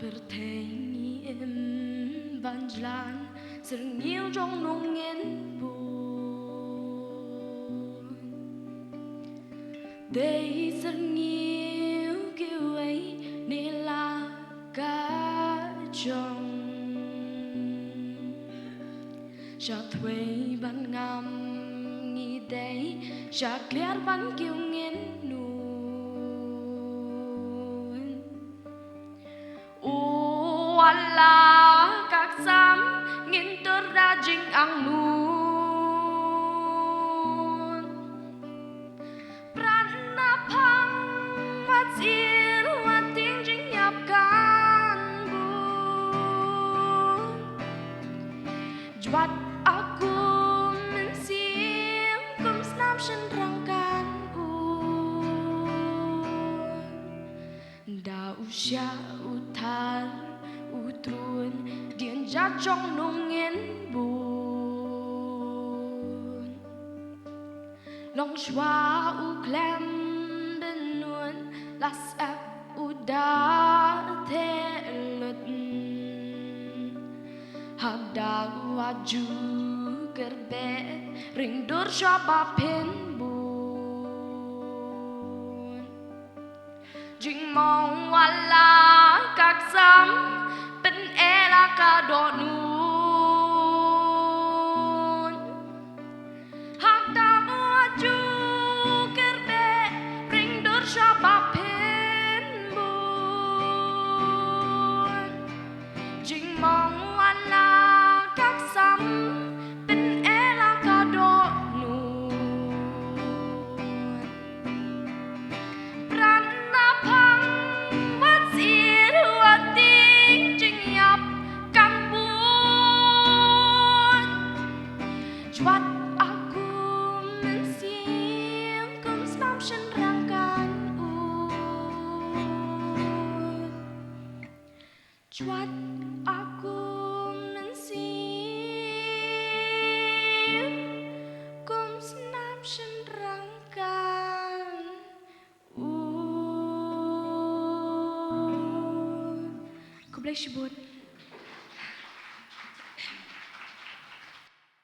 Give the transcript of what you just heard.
Pertängi im Wandland Serniu trong nung ngên buồn Đây serniu kêu ấy Nê là cả chồng Cha thuê ban ngam nghi đây Cha kliar ban kêu ngên Wala kaksam ngintur rajing ang nun Pranapang matsir wating jing yapkan bun Jwat aku mensim kum snam shen rangkan Da usya utar utrun điện ra trong nông nghiến buồn lòng xóa u klem bên nuôn là sắp u đã thế luật hạt đào hoa ju kerbe ring dur cho ba pen buồn jing mong wala các sam Kadot nun hak dawa ju kerbe ring dur syaba pen bun jing mong wala kak sam pen ela kadot nun pranapang watsir wating jing yap Jwat aku mensim kum snam shen rangkan Jwat aku mensim kum snam shen rangkan Ku bless you both.